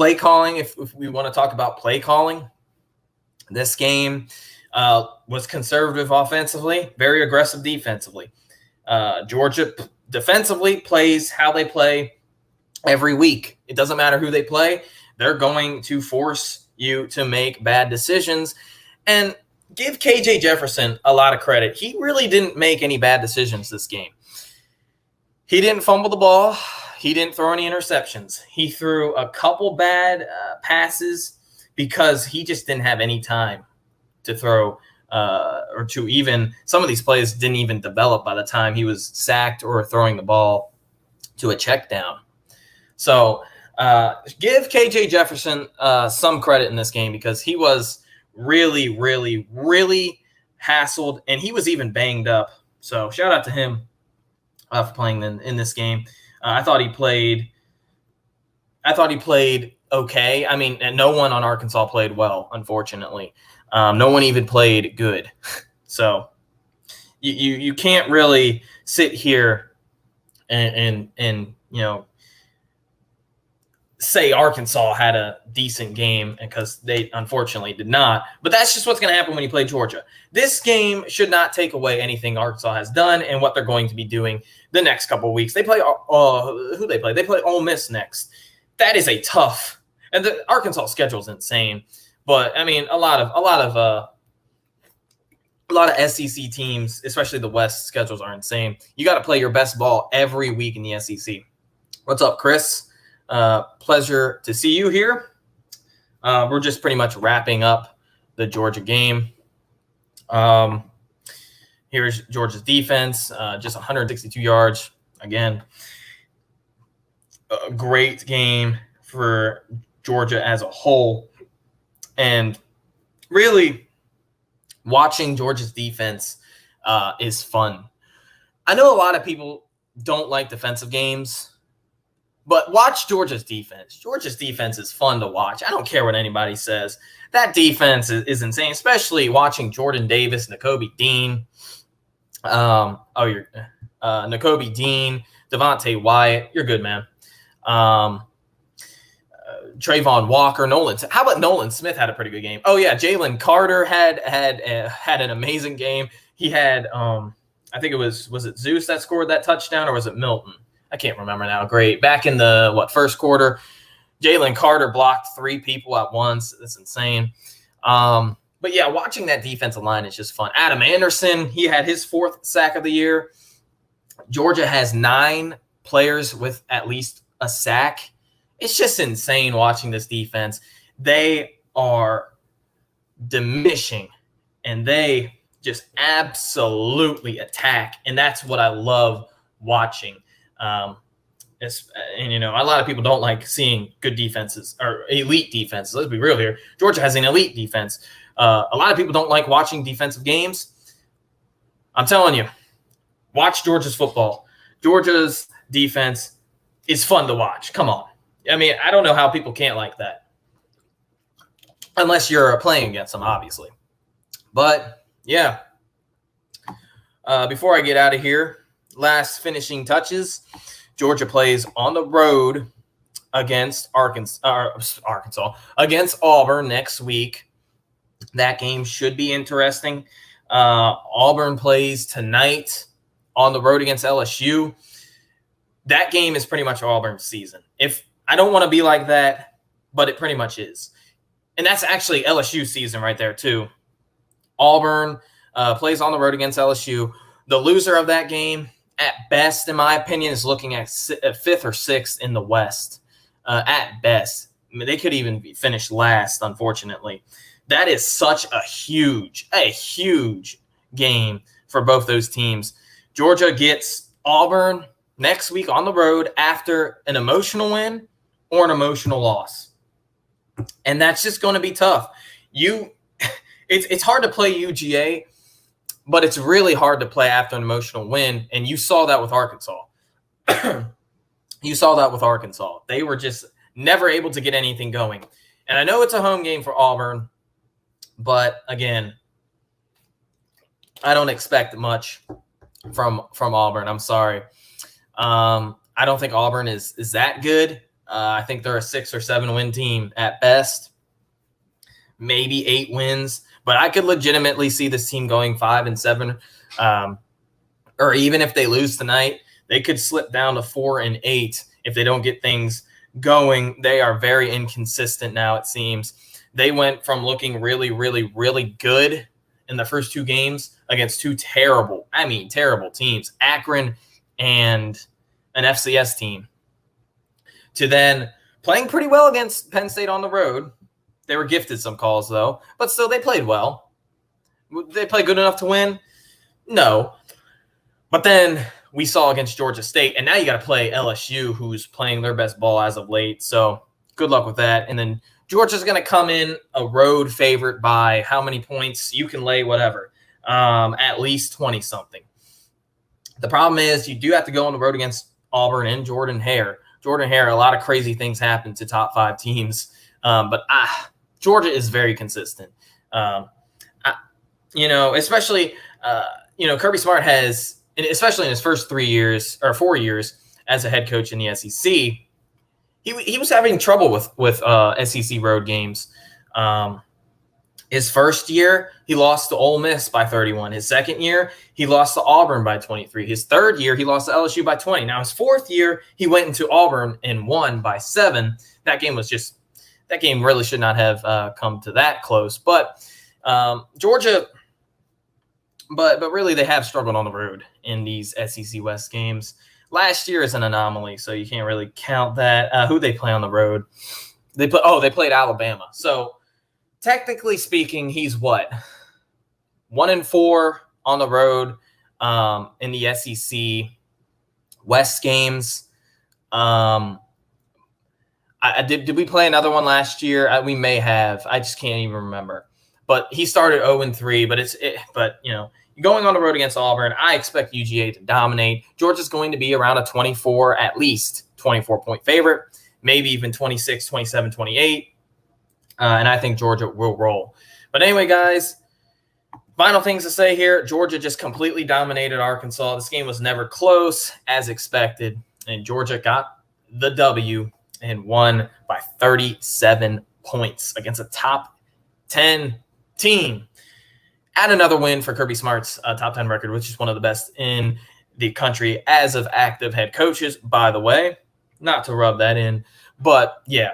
play calling, if we want to talk about play calling, this game was conservative offensively, very aggressive defensively. Georgia defensively plays how they play every week. It doesn't matter who they play. They're going to force you to make bad decisions. And give KJ Jefferson a lot of credit. He really didn't make any bad decisions this game. He didn't fumble the ball. He didn't throw any interceptions. He threw a couple bad passes because he just didn't have any time to throw or to even – some of these plays didn't even develop by the time he was sacked or throwing the ball to a check down. So give KJ Jefferson some credit in this game because he was really, really, really hassled, and he was even banged up. So shout out to him for playing in this game. I thought he played okay. I mean, no one on Arkansas played well, unfortunately. No one even played good. So you can't really sit here and say Arkansas had a decent game because they unfortunately did not. But that's just what's going to happen when you play Georgia. This game should not take away anything Arkansas has done and what they're going to be doing the next couple of weeks. They play who they play? They play Ole Miss next. That is a tough, and the Arkansas schedule is insane. But I mean, a lot of SEC teams, especially the West, schedules are insane. You got to play your best ball every week in the SEC. What's up, Chris? Pleasure to see you here. We're just pretty much wrapping up the Georgia game. Here's Georgia's defense, just 162 yards. Again, a great game for Georgia as a whole. And really, watching Georgia's defense is fun. I know a lot of people don't like defensive games, but watch Georgia's defense. Georgia's defense is fun to watch. I don't care what anybody says. That defense is insane, especially watching Jordan Davis, Nakobe Dean. Nakobe Dean, Devontae Wyatt. You're good, man. Trayvon Walker, Nolan. How about Nolan Smith had a pretty good game? Oh, yeah, Jalen Carter had an amazing game. He had, I think it was it Zeus that scored that touchdown, or was it Milton? I can't remember now. Great. Back in the, first quarter, Jalen Carter blocked 3 people at once. That's insane. But, yeah, watching that defensive line is just fun. Adam Anderson, he had his 4th sack of the year. Georgia has 9 players with at least a sack. It's just insane watching this defense. They are diminishing, and they just absolutely attack, and that's what I love watching. A lot of people don't like seeing good defenses or elite defenses. Let's be real here. Georgia has an elite defense. A lot of people don't like watching defensive games. I'm telling you, watch Georgia's football. Georgia's defense is fun to watch. Come on. I mean, I don't know how people can't like that. Unless you're playing against them, obviously. But, yeah. Before I get out of here, last finishing touches. Georgia plays on the road against against Auburn next week. That game should be interesting. Auburn plays tonight on the road against LSU. That game is pretty much Auburn's season. I don't want to be like that, but it pretty much is. And that's actually LSU season right there too. Auburn plays on the road against LSU. The loser of that game, at best, in my opinion, is looking at 5th or 6th in the West. At best. I mean, they could even finish last, unfortunately. That is such a huge game for both those teams. Georgia gets Auburn next week on the road after an emotional win or an emotional loss. And that's just going to be tough. It's hard to play UGA, but it's really hard to play after an emotional win, and you saw that with Arkansas. They were just never able to get anything going. And I know it's a home game for Auburn, but again, I don't expect much from Auburn. I'm sorry. I don't think Auburn is that good. I think they're a 6 or 7 win team at best, maybe 8 wins. But I could legitimately see this team going 5-7, or even if they lose tonight, they could slip down to 4-8 if they don't get things going. They are very inconsistent now, it seems. They went from looking really, really, really good in the first 2 games against 2 terrible teams, Akron and an FCS team, to then playing pretty well against Penn State on the road. They were gifted some calls, though, but still they played well. They played good enough to win? No. But then we saw against Georgia State, and now you got to play LSU, who's playing their best ball as of late. So good luck with that. And then Georgia's going to come in a road favorite by how many points? You can lay whatever, at least 20-something. The problem is you do have to go on the road against Auburn and Jordan-Hare. Jordan-Hare, a lot of crazy things happen to top 5 teams. But Georgia is very consistent. Especially, Kirby Smart has, especially in his first 4 years as a head coach in the SEC, he was having trouble with SEC road games. His first year, he lost to Ole Miss by 31. His second year, he lost to Auburn by 23. His third year, he lost to LSU by 20. Now, his fourth year, he went into Auburn and won by 7. That game really should not have come to that close. But Georgia, but really they have struggled on the road in these SEC West games. Last year is an anomaly, so you can't really count that. Who they play on the road? They played Alabama. So technically speaking, he's what? 1-4 on the road in the SEC West games. Did we play another one last year? We may have. I just can't even remember. But he started 0-3. But going on the road against Auburn, I expect UGA to dominate. Georgia's going to be around a 24, at least 24-point favorite, maybe even 26, 27, 28. And I think Georgia will roll. But anyway, guys, final things to say here. Georgia just completely dominated Arkansas. This game was never close as expected. And Georgia got the W and won by 37 points against a top 10 team. Add another win for Kirby Smart's top 10 record, which is one of the best in the country as of active head coaches, by the way. Not to rub that in, but yeah.